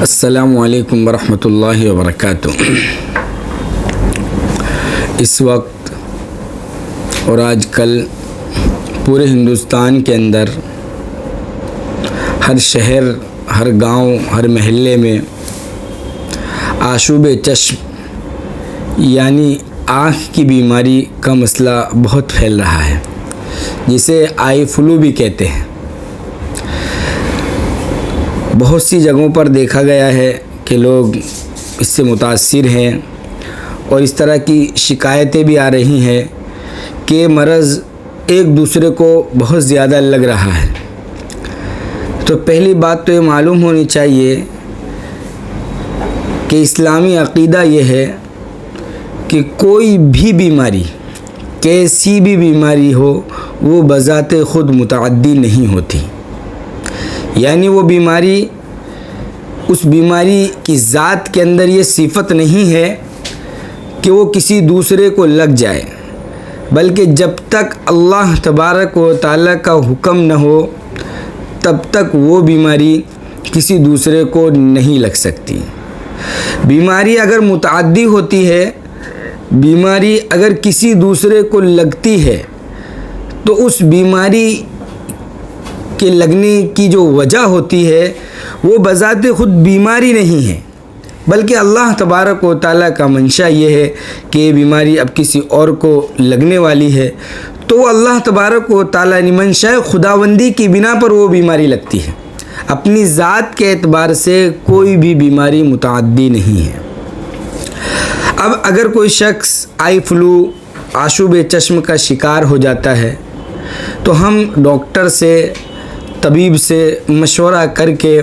السلام علیکم ورحمۃ اللہ وبرکاتہ۔ اس وقت اور آج کل پورے ہندوستان کے اندر ہر شہر، ہر گاؤں، ہر محلے میں آشوب چشم یعنی آنکھ کی بیماری کا مسئلہ بہت پھیل رہا ہے، جسے آئی فلو بھی کہتے ہیں۔ بہت سی جگہوں پر دیکھا گیا ہے کہ لوگ اس سے متاثر ہیں اور اس طرح کی شکایتیں بھی آ رہی ہیں کہ مرض ایک دوسرے کو بہت زیادہ لگ رہا ہے۔ تو پہلی بات تو یہ معلوم ہونی چاہیے کہ اسلامی عقیدہ یہ ہے کہ کوئی بھی بیماری، کیسی بھی بیماری ہو، وہ بذات خود متعدی نہیں ہوتی۔ یعنی وہ بیماری، اس بیماری کی ذات کے اندر یہ صفت نہیں ہے کہ وہ کسی دوسرے کو لگ جائے، بلکہ جب تک اللہ تبارک و تعالیٰ کا حکم نہ ہو تب تک وہ بیماری کسی دوسرے کو نہیں لگ سکتی۔ بیماری اگر متعدی ہوتی ہے، بیماری اگر کسی دوسرے کو لگتی ہے، تو اس بیماری کے لگنے کی جو وجہ ہوتی ہے وہ بذات خود بیماری نہیں ہے، بلکہ اللہ تبارک و تعالیٰ کا منشا یہ ہے کہ یہ بیماری اب کسی اور کو لگنے والی ہے، تو اللہ تبارک و تعالیٰ نے منشا خداوندی کی بنا پر وہ بیماری لگتی ہے۔ اپنی ذات کے اعتبار سے کوئی بھی بیماری متعدی نہیں ہے۔ اب اگر کوئی شخص آئی فلو، آشوب چشم کا شکار ہو جاتا ہے تو ہم ڈاکٹر سے، طبیب سے مشورہ کر کے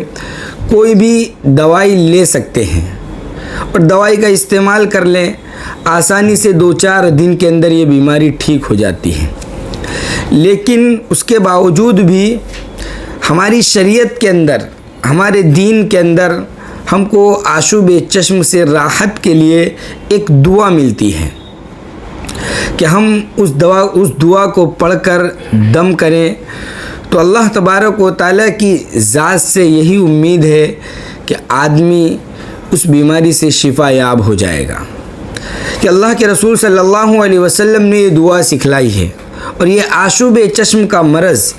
کوئی بھی دوائی لے سکتے ہیں اور دوائی کا استعمال کر لیں، آسانی سے 2-4 دن کے اندر یہ بیماری ٹھیک ہو جاتی ہے۔ لیکن اس کے باوجود بھی ہماری شریعت کے اندر، ہمارے دین کے اندر ہم کو آشوب چشم سے راحت کے لیے ایک دعا ملتی ہے کہ ہم اس دعا کو پڑھ کر دم کریں تو اللہ تبارک و تعالیٰ کی ذات سے یہی امید ہے کہ آدمی اس بیماری سے شفا یاب ہو جائے گا، کہ اللہ کے رسول صلی اللہ علیہ وسلم نے یہ دعا سکھلائی ہے۔ اور یہ آشوب چشم کا مرض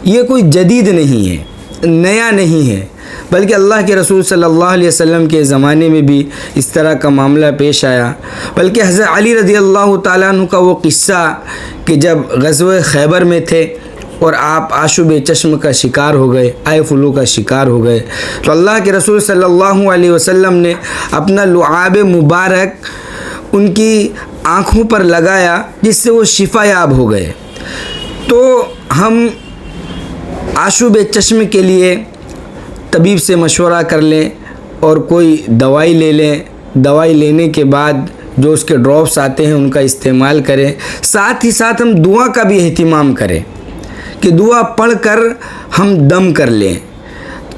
یہ کوئی جدید نہیں ہے، نیا نہیں ہے، بلکہ اللہ کے رسول صلی اللہ علیہ وسلم کے زمانے میں بھی اس طرح کا معاملہ پیش آیا۔ بلکہ حضرت علی رضی اللہ تعالیٰ عنہ کا وہ قصہ کہ جب غزوہ خیبر میں تھے اور آپ آشوب چشم کا شکار ہو گئے، آئی فلو کا شکار ہو گئے، تو اللہ کے رسول صلی اللہ علیہ وسلم نے اپنا لعاب مبارک ان کی آنکھوں پر لگایا، جس سے وہ شفا یاب ہو گئے۔ تو ہم آشوب چشم کے لیے طبیب سے مشورہ کر لیں اور کوئی دوائی لے لیں، دوائی لینے کے بعد جو اس کے ڈراپس آتے ہیں ان کا استعمال کریں، ساتھ ہی ساتھ ہم دعا کا بھی اہتمام کریں کہ دعا پڑھ کر ہم دم کر لیں۔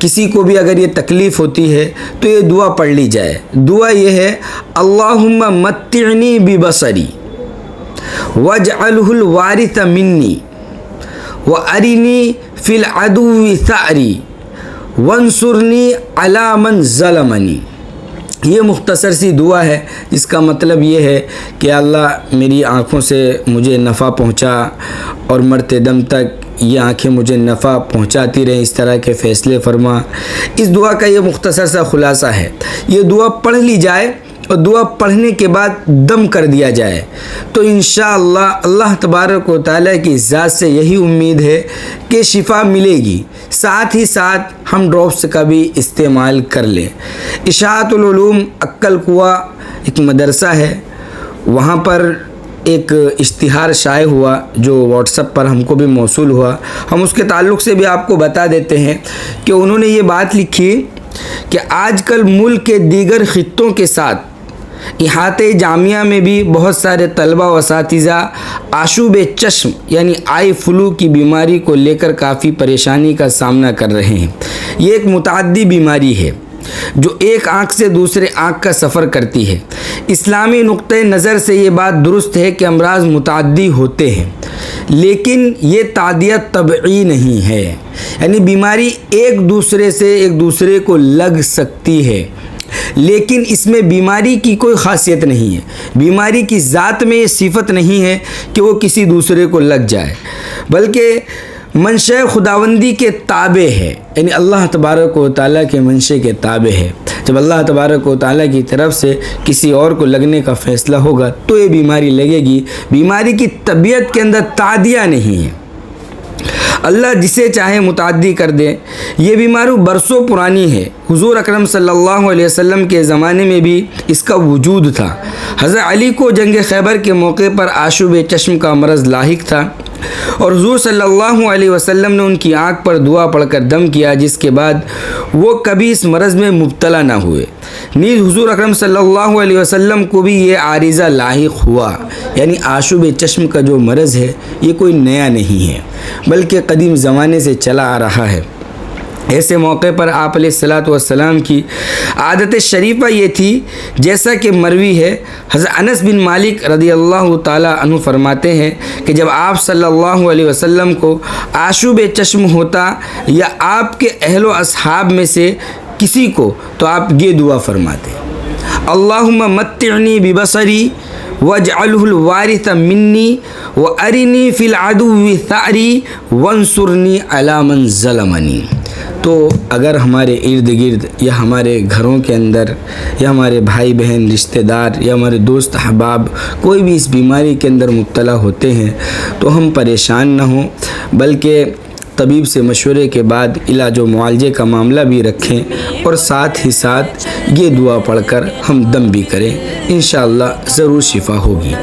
کسی کو بھی اگر یہ تکلیف ہوتی ہے تو یہ دعا پڑھ لی جائے۔ دعا یہ ہے: اللہم متعنی ببصری واجعلہ الوارث منی وارنی فی العدو ثأری وانصرنی علی من ظلمنی۔ یہ مختصر سی دعا ہے، جس کا مطلب یہ ہے کہ اللہ میری آنکھوں سے مجھے نفع پہنچا اور مرتے دم تک یہ آنکھیں مجھے نفع پہنچاتی رہیں، اس طرح کے فیصلے فرما۔ اس دعا کا یہ مختصر سا خلاصہ ہے۔ یہ دعا پڑھ لی جائے اور دعا پڑھنے کے بعد دم کر دیا جائے تو انشاءاللہ اللہ تبارک و تعالیٰ کی ذات سے یہی امید ہے کہ شفا ملے گی۔ ساتھ ہی ساتھ ہم ڈراپس کا بھی استعمال کر لیں۔ اشاعت العلوم عقل کنواں ایک مدرسہ ہے، وہاں پر ایک اشتہار شائع ہوا جو واٹس ایپ پر ہم کو بھی موصول ہوا۔ ہم اس کے تعلق سے بھی آپ کو بتا دیتے ہیں کہ انہوں نے یہ بات لکھی کہ آج کل ملک کے دیگر خطوں کے ساتھ احاطے جامعہ میں بھی بہت سارے طلبہ و اساتذہ آشوب چشم یعنی آئی فلو کی بیماری کو لے کر کافی پریشانی کا سامنا کر رہے ہیں۔ یہ ایک متعدی بیماری ہے، جو ایک آنکھ سے دوسرے آنکھ کا سفر کرتی ہے۔ اسلامی نقطۂ نظر سے یہ بات درست ہے کہ امراض متعدی ہوتے ہیں، لیکن یہ تعدیت طبعی نہیں ہے، یعنی بیماری ایک دوسرے کو لگ سکتی ہے، لیکن اس میں بیماری کی کوئی خاصیت نہیں ہے۔ بیماری کی ذات میں یہ صفت نہیں ہے کہ وہ کسی دوسرے کو لگ جائے، بلکہ منشأ خداوندی کے تابع ہے، یعنی اللہ تبارک و تعالیٰ کے منشأ کے تابع ہے۔ جب اللہ تبارک و تعالیٰ کی طرف سے کسی اور کو لگنے کا فیصلہ ہوگا تو یہ بیماری لگے گی۔ بیماری کی طبیعت کے اندر تعدیہ نہیں ہے، اللہ جسے چاہے متعدی کر دے۔ یہ بیماری برسوں پرانی ہے، حضور اکرم صلی اللہ علیہ وسلم کے زمانے میں بھی اس کا وجود تھا۔ حضرت علی کو جنگ خیبر کے موقع پر آشوب چشم کا مرض لاحق تھا، اور حضور صلی اللہ علیہ وسلم نے ان کی آنکھ پر دعا پڑھ کر دم کیا، جس کے بعد وہ کبھی اس مرض میں مبتلا نہ ہوئے۔ نیز حضور اکرم صلی اللہ علیہ وسلم کو بھی یہ عارضہ لاحق ہوا، یعنی آشوب چشم کا جو مرض ہے یہ کوئی نیا نہیں ہے، بلکہ قدیم زمانے سے چلا آ رہا ہے۔ ایسے موقع پر آپ علیہ الصلاۃ والسلام کی عادت شریفہ یہ تھی، جیسا کہ مروی ہے، حضرت انس بن مالک رضی اللہ تعالیٰ عنہ فرماتے ہیں کہ جب آپ صلی اللہ علیہ وسلم کو آشوب چشم ہوتا یا آپ کے اہل و اصحاب میں سے کسی کو، تو آپ یہ دعا فرماتے: اللہم متعنی ببصری واجعلہ الوارث منی وارنی فی العدو ثأری وانصرنی علی من ظلمنی۔ تو اگر ہمارے ارد گرد یا ہمارے گھروں کے اندر یا ہمارے بھائی بہن رشتہ دار یا ہمارے دوست احباب کوئی بھی اس بیماری کے اندر مبتلا ہوتے ہیں تو ہم پریشان نہ ہوں، بلکہ طبیب سے مشورے کے بعد علاج و معالجے کا معاملہ بھی رکھیں، اور ساتھ ہی ساتھ یہ دعا پڑھ کر ہم دم بھی کریں، انشاءاللہ ضرور شفا ہوگی۔